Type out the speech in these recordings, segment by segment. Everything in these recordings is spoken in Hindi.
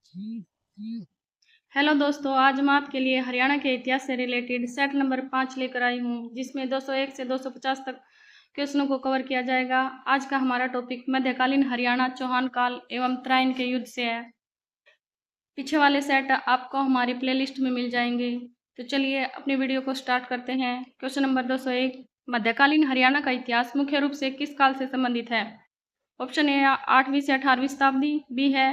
हेलो दोस्तों, आज मैं आपके लिए हरियाणा के इतिहास से रिलेटेड सेट नंबर 5 लेकर आई हूँ, जिसमें 201 से 250 तक क्वेश्चनों को कवर किया जाएगा। आज का हमारा टॉपिक मध्यकालीन हरियाणा चौहान काल एवं तराइन के युद्ध से है। पीछे वाले सेट आपको हमारी प्लेलिस्ट में मिल जाएंगे। तो चलिए अपनी वीडियो को स्टार्ट करते हैं। क्वेश्चन नंबर 201, मध्यकालीन हरियाणा का इतिहास मुख्य रूप से किस काल से संबंधित है? ऑप्शन ए 8वीं से 18वीं शताब्दी, बी है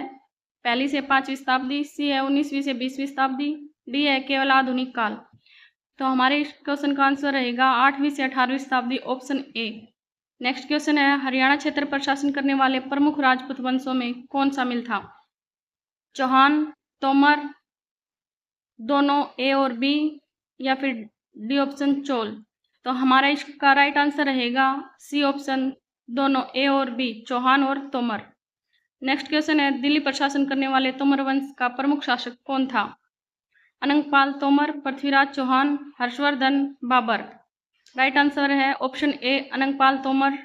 1ली से 5वीं शताब्दी, सी है 19वीं से 20वीं शताब्दी, डी है केवल आधुनिक काल। तो हमारे इस क्वेश्चन का आंसर रहेगा 8वीं से 18वीं शताब्दी, ऑप्शन ए। नेक्स्ट क्वेश्चन है, हरियाणा क्षेत्र पर शासन करने वाले प्रमुख राजपूत वंशों में कौन शामिल था? चौहान, तोमर, दोनों ए और बी, या फिर डी ऑप्शन चोल। तो हमारा इसका राइट आंसर रहेगा सी ऑप्शन, दोनों ए और बी, चौहान और तोमर। नेक्स्ट क्वेश्चन है, दिल्ली पर शासन करने वाले तोमर वंश का प्रमुख शासक कौन था? अनंगपाल तोमर, पृथ्वीराज चौहान, हर्षवर्धन, बाबर। राइट आंसर है option A, Anangpal Tomar.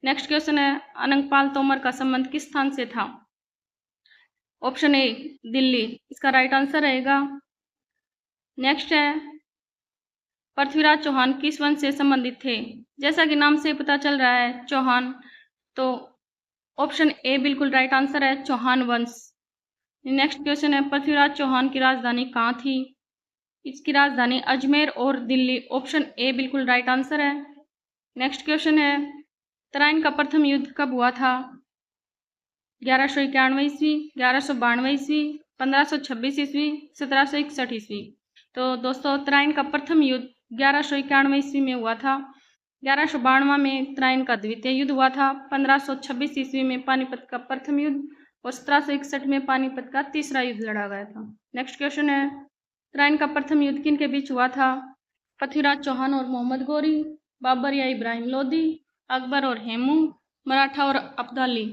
Next question है, अनंगपाल तोमर का संबंध किस स्थान से था? Option A, Delhi. इसका राइट आंसर रहेगा। नेक्स्ट है, पृथ्वीराज चौहान किस वंश से संबंधित थे? जैसा कि नाम से पता चल रहा है चौहान, तो ऑप्शन ए बिल्कुल राइट आंसर है, चौहान वंश। नेक्स्ट क्वेश्चन है, पृथ्वीराज चौहान की राजधानी कहाँ थी? इसकी राजधानी अजमेर और दिल्ली, ऑप्शन ए बिल्कुल राइट आंसर है। नेक्स्ट क्वेश्चन है, तराइन का प्रथम युद्ध कब हुआ था? 1191 ईस्वी, 1192 ईस्वी, 1526 ईस्वी, 1761 ईस्वी। तो दोस्तों, तराइन का प्रथम युद्ध 1191 ईस्वी में हुआ था। 1192 में तराइन का द्वितीय युद्ध हुआ था। 1526 ईस्वी में पानीपत का प्रथम युद्ध और 1761 में पानीपत का तीसरा युद्ध लड़ा गया था। नेक्स्ट क्वेश्चन है, तराइन का प्रथम युद्ध किन के बीच हुआ था? पृथ्वीराज चौहान और मोहम्मद गौरी, बाबर या इब्राहिम लोदी, अकबर और हेमू, मराठा और अब्दाली।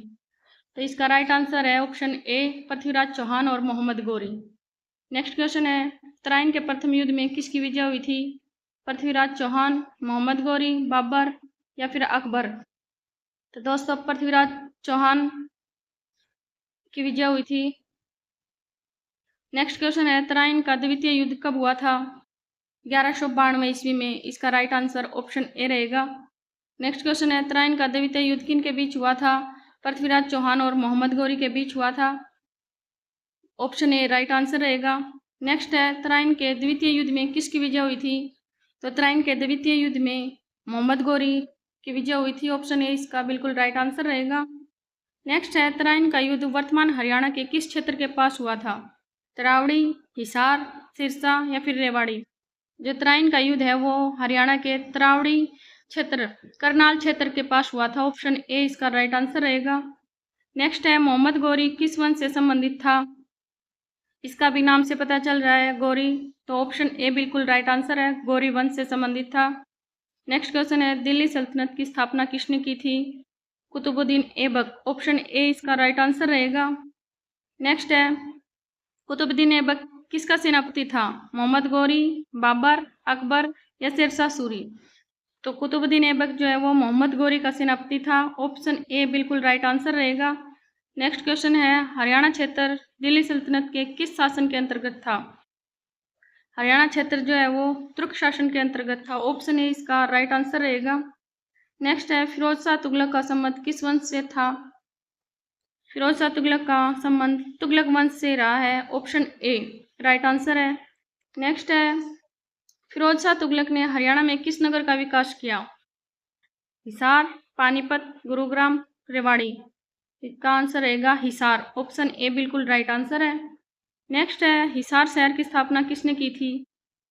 तो इसका राइट आंसर है ऑप्शन ए, पृथ्वीराज चौहान और मोहम्मद गौरी। नेक्स्ट क्वेश्चन है, तराइन के प्रथम युद्ध में किसकी विजय हुई थी? पृथ्वीराज चौहान, मोहम्मद गौरी, बाबर या फिर अकबर। तो दोस्तों, पृथ्वीराज चौहान की विजय हुई थी। नेक्स्ट क्वेश्चन है, तराइन का द्वितीय युद्ध कब हुआ था? 1192 ईस्वी में। इसका राइट आंसर ऑप्शन ए रहेगा। नेक्स्ट क्वेश्चन है, तराइन का द्वितीय युद्ध किन के बीच हुआ था? पृथ्वीराज चौहान और मोहम्मद गौरी के बीच हुआ था, ऑप्शन ए राइट आंसर रहेगा। नेक्स्ट है, तराइन के द्वितीय युद्ध में किसकी विजय हुई थी? तो तराइन के द्वितीय युद्ध में मोहम्मद गौरी की विजय हुई थी, ऑप्शन ए इसका बिल्कुल राइट आंसर रहेगा। नेक्स्ट है, तराइन का युद्ध वर्तमान हरियाणा के किस क्षेत्र के पास हुआ था? तरावड़ी, हिसार, सिरसा या फिर रेवाड़ी। जो तराइन का युद्ध है वो हरियाणा के तरावड़ी क्षेत्र, करनाल क्षेत्र के पास हुआ था, ऑप्शन ए इसका राइट आंसर रहेगा। नेक्स्ट है, मोहम्मद गौरी किस वंश से संबंधित था? इसका भी नाम से पता चल रहा है गौरी, तो ऑप्शन ए बिल्कुल राइट आंसर है, गौरी वंश से संबंधित था। नेक्स्ट क्वेश्चन है, दिल्ली सल्तनत की स्थापना किसने की थी? कुतुबुद्दीन ऐबक, ऑप्शन ए इसका राइट आंसर रहेगा। नेक्स्ट है, कुतुबुद्दीन ऐबक किसका सेनापति था? मोहम्मद गौरी, बाबर, अकबर या शेरशाह सूरी। तो कुतुबुद्दीन ऐबक जो है वो मोहम्मद गौरी का सेनापति था, ऑप्शन ए बिल्कुल राइट आंसर रहेगा। नेक्स्ट क्वेश्चन है, हरियाणा क्षेत्र दिल्ली सल्तनत के किस शासन के अंतर्गत था? हरियाणा क्षेत्र जो है वो तुर्क शासन के अंतर्गत था, ऑप्शन ए इसका राइट आंसर रहेगा। नेक्स्ट है, फिरोज शाह तुगलक का संबंध किस वंश से था? फिरोज शाह तुगलक का संबंध तुगलक वंश से रहा है, ऑप्शन ए राइट आंसर है। नेक्स्ट है, फिरोज शाह तुगलक ने हरियाणा में किस नगर का विकास किया? हिसार, पानीपत, गुरुग्राम, रेवाड़ी। इसका आंसर रहेगा हिसार, ऑप्शन ए बिल्कुल राइट आंसर है। नेक्स्ट है, हिसार शहर की स्थापना किसने की थी?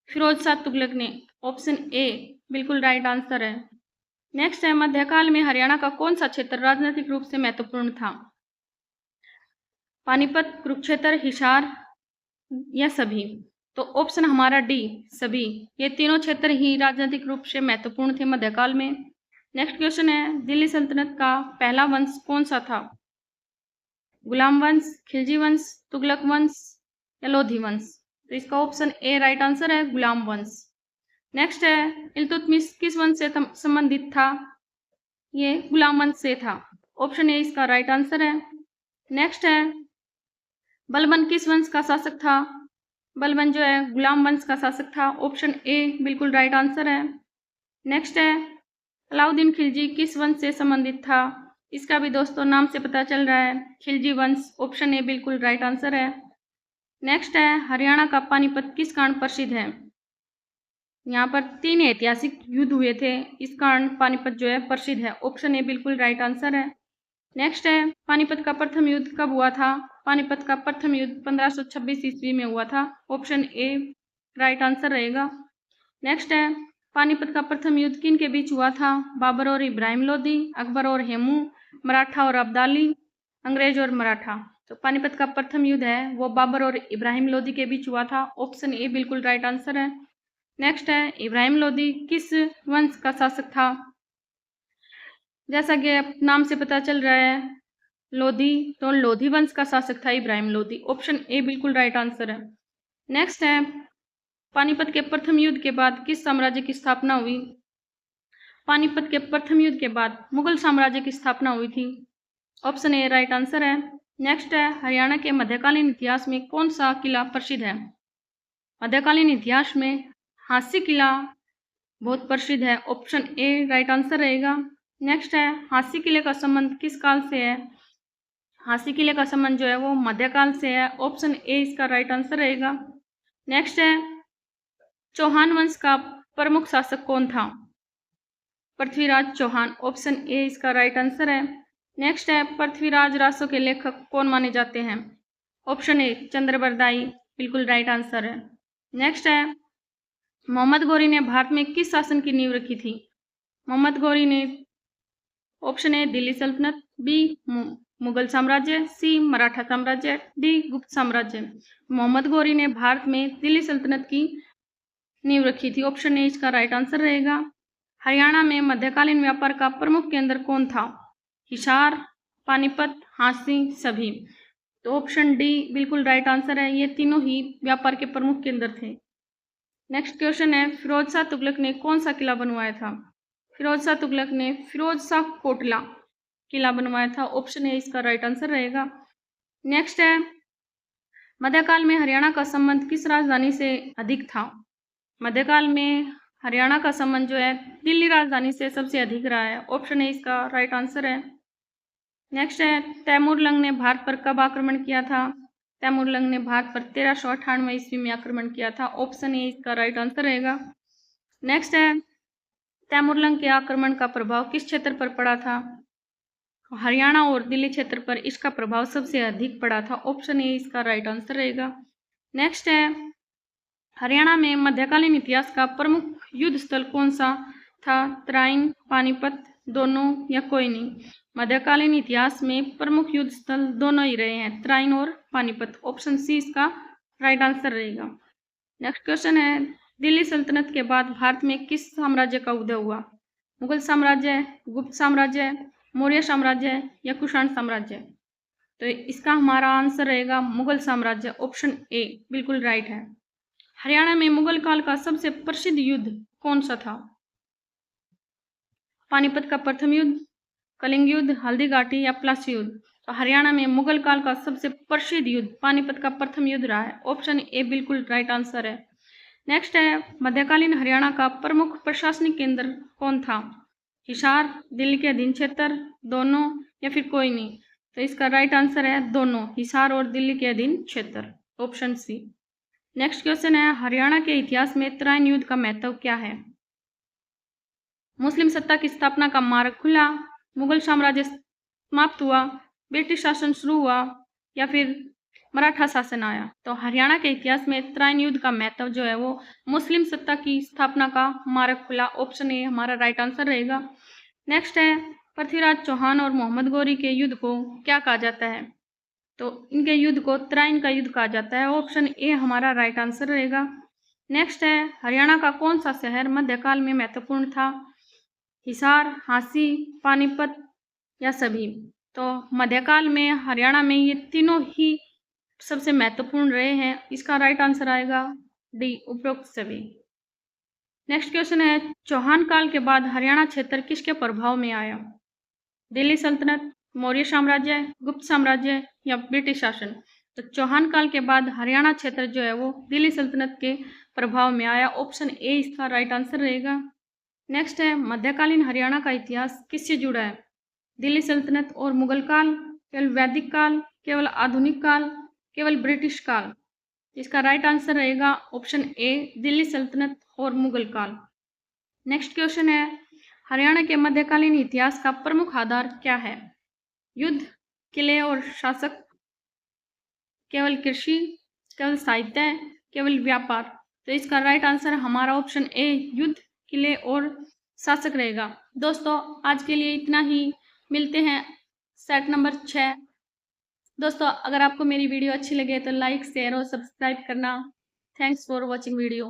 फिरोज शाह तुगलक ने, ऑप्शन ए बिल्कुल राइट आंसर है। नेक्स्ट है, मध्यकाल में हरियाणा का कौन सा क्षेत्र राजनीतिक रूप से महत्वपूर्ण था? पानीपत, कुरुक्षेत्र, हिसार या सभी। तो ऑप्शन हमारा डी, सभी। ये तीनों क्षेत्र ही राजनीतिक रूप से महत्वपूर्ण थे मध्यकाल में। नेक्स्ट क्वेश्चन है, दिल्ली सल्तनत का पहला वंश कौन सा था? गुलाम वंश, खिलजी वंश, तुगलक वंश या लोधी वंश। तो इसका ऑप्शन ए राइट आंसर है, गुलाम वंश। नेक्स्ट है, इल्तुतमिश किस वंश से संबंधित था? ये गुलाम वंश से था, ऑप्शन ए इसका राइट आंसर है। नेक्स्ट है, बलबन किस वंश का शासक था? बलबन जो है गुलाम वंश का शासक था। ऑप्शन ए बिल्कुल राइट आंसर है। नेक्स्ट है अलाउद्दीन खिलजी किस वंश से संबंधित था? इसका भी दोस्तों नाम से पता चल रहा है, खिलजी वंश। ऑप्शन ए बिल्कुल राइट आंसर है। नेक्स्ट है हरियाणा का पानीपत किस कारण प्रसिद्ध है? यहाँ पर 3 ऐतिहासिक युद्ध हुए थे, इस कारण पानीपत जो है प्रसिद्ध है। ऑप्शन ए बिल्कुल राइट आंसर है। नेक्स्ट है पानीपत का प्रथम युद्ध कब हुआ था? पानीपत का प्रथम युद्ध 1526 ईस्वी में हुआ था। ऑप्शन ए राइट आंसर रहेगा। नेक्स्ट है पानीपत का प्रथम युद्ध किन के बीच हुआ था? बाबर और इब्राहिम लोदी, अकबर और हेमू, मराठा और अब्दाली, अंग्रेज और मराठा। तो पानीपत का प्रथम युद्ध है वो बाबर और इब्राहिम लोदी के बीच हुआ था। ऑप्शन ए बिल्कुल राइट आंसर है। नेक्स्ट है इब्राहिम लोदी किस वंश का शासक था? जैसा कि नाम से पता चल रहा है लोधी, तो लोधी वंश का शासक था इब्राहिम लोदी। ऑप्शन ए बिल्कुल राइट आंसर है। नेक्स्ट है पानीपत के प्रथम युद्ध के बाद किस साम्राज्य की स्थापना हुई? पानीपत के प्रथम युद्ध के बाद मुगल साम्राज्य की स्थापना हुई थी। ऑप्शन ए राइट आंसर है। नेक्स्ट है हरियाणा के मध्यकालीन इतिहास में कौन सा किला प्रसिद्ध है? मध्यकालीन इतिहास में हांसी किला बहुत प्रसिद्ध है। ऑप्शन ए राइट आंसर रहेगा। नेक्स्ट है हांसी किले का संबंध किस काल से है? हांसी किले का संबंध जो है वो मध्यकाल से है। ऑप्शन ए इसका राइट आंसर रहेगा। नेक्स्ट है चौहान वंश का प्रमुख शासक कौन था? पृथ्वीराज चौहान। ऑप्शन ए इसका राइट आंसर है। नेक्स्ट है पृथ्वीराज रासों के लेखक कौन माने जाते हैं? ऑप्शन ए चंद्रबरदाई बिल्कुल राइट आंसर है। नेक्स्ट है मोहम्मद गौरी ने भारत में किस शासन की नींव रखी थी? मोहम्मद गौरी ने ऑप्शन ए दिल्ली सल्तनत, बी मुगल साम्राज्य, सी मराठा साम्राज्य, डी गुप्त साम्राज्य। मोहम्मद गौरी ने भारत में दिल्ली सल्तनत की नींव रखी थी। ऑप्शन ए इसका राइट आंसर रहेगा। हरियाणा में मध्यकालीन व्यापार का प्रमुख केंद्र कौन था? हिसार, पानीपत, हांसी, सभी। तो ऑप्शन डी बिल्कुल राइट आंसर है। ये तीनों ही व्यापार के प्रमुख केंद्र थे। नेक्स्ट क्वेश्चन है फिरोज शाह तुगलक ने कौन सा किला बनवाया था? फिरोज शाह तुगलक ने फिरोज शाह कोटला किला बनवाया था। ऑप्शन ए इसका राइट आंसर रहेगा। नेक्स्ट है मध्यकाल में हरियाणा का संबंध किस राजधानी से अधिक था? मध्यकाल में हरियाणा का संबंध जो है दिल्ली राजधानी से सबसे अधिक रहा है। ऑप्शन ए इसका राइट आंसर है। नेक्स्ट है तैमूरलंग ने भारत पर कब आक्रमण किया था? तैमूरलंग ने भारत पर 1398 ईस्वी में आक्रमण किया था। ऑप्शन ए इसका राइट आंसर रहेगा। नेक्स्ट है तैमूरलंग के आक्रमण का प्रभाव किस क्षेत्र पर पड़ा था? हरियाणा और दिल्ली क्षेत्र पर इसका प्रभाव सबसे अधिक पड़ा था। ऑप्शन ए इसका राइट आंसर रहेगा। नेक्स्ट है हरियाणा में मध्यकालीन इतिहास का प्रमुख युद्ध स्थल कौन सा था? तराइन, पानीपत, दोनों या कोई नहीं? मध्यकालीन इतिहास में प्रमुख युद्ध स्थल दोनों ही रहे हैं, तराइन और पानीपत। ऑप्शन सी इसका राइट आंसर रहेगा। नेक्स्ट क्वेश्चन है दिल्ली सल्तनत के बाद भारत में किस साम्राज्य का उदय हुआ? मुगल साम्राज्य, गुप्त साम्राज्य, मौर्य साम्राज्य या कुषाण साम्राज्य? तो इसका हमारा आंसर रहेगा मुगल साम्राज्य। ऑप्शन ए बिल्कुल राइट है। हरियाणा में मुगल काल का सबसे प्रसिद्ध युद्ध कौन सा था? पानीपत का प्रथम युद्ध, कलिंग युद्ध, हल्दी घाटी या प्लासी युद्ध? तो हरियाणा में मुगल काल का सबसे प्रसिद्ध युद्ध पानीपत का प्रथम युद्ध रहा है। ऑप्शन ए बिल्कुल राइट आंसर है। नेक्स्ट है मध्यकालीन हरियाणा का प्रमुख प्रशासनिक केंद्र कौन था? हिसार, दिल्ली के अधीन क्षेत्र, दोनों या फिर कोई नहीं? तो इसका राइट आंसर है दोनों, हिसार और दिल्ली के अधीन क्षेत्र। Option C. नेक्स्ट क्वेश्चन है हरियाणा के इतिहास में तराइन युद्ध का महत्व क्या है? मुस्लिम सत्ता की स्थापना का मार्ग खुला, मुगल साम्राज्य समाप्त हुआ, ब्रिटिश शासन शुरू हुआ या फिर मराठा शासन आया? तो हरियाणा के इतिहास में तराइन युद्ध का महत्व जो है वो मुस्लिम सत्ता की स्थापना का मार्ग खुला। ऑप्शन ए हमारा राइट आंसर रहेगा। नेक्स्ट है पृथ्वीराज चौहान और मोहम्मद गौरी के युद्ध को क्या कहा जाता है? तो इनके युद्ध को तराइन का युद्ध कहा जाता है। ऑप्शन ए हमारा राइट आंसर रहेगा। नेक्स्ट है हरियाणा का कौन सा शहर मध्यकाल में महत्वपूर्ण था? हिसार, हांसी, पानीपत या सभी? तो मध्यकाल में हरियाणा में ये तीनों ही सबसे महत्वपूर्ण रहे हैं। इसका राइट आंसर आएगा डी उपरोक्त सभी। नेक्स्ट क्वेश्चन है चौहान काल के बाद हरियाणा क्षेत्र किसके प्रभाव में आया? दिल्ली सल्तनत, मौर्य साम्राज्य, गुप्त साम्राज्य या ब्रिटिश शासन? तो चौहान काल के बाद हरियाणा क्षेत्र जो है वो दिल्ली सल्तनत के प्रभाव में आया। ऑप्शन ए इसका राइट आंसर रहेगा। नेक्स्ट है मध्यकालीन हरियाणा का इतिहास किससे जुड़ा है? दिल्ली सल्तनत और मुगल काल, केवल वैदिक काल, केवल आधुनिक काल, केवल ब्रिटिश काल। इसका राइट आंसर रहेगा ऑप्शन ए दिल्ली सल्तनत और मुगल काल। नेक्स्ट क्वेश्चन है हरियाणा के मध्यकालीन इतिहास का प्रमुख आधार क्या है? युद्ध, किले और शासक, केवल कृषि, केवल साहित्य, केवल व्यापार। तो इसका राइट आंसर हमारा ऑप्शन ए युद्ध, किले और शासक रहेगा। दोस्तों आज के लिए इतना ही, मिलते हैं सेट नंबर 6। दोस्तों अगर आपको मेरी वीडियो अच्छी लगे तो लाइक, शेयर और सब्सक्राइब करना। Thanks for watching video.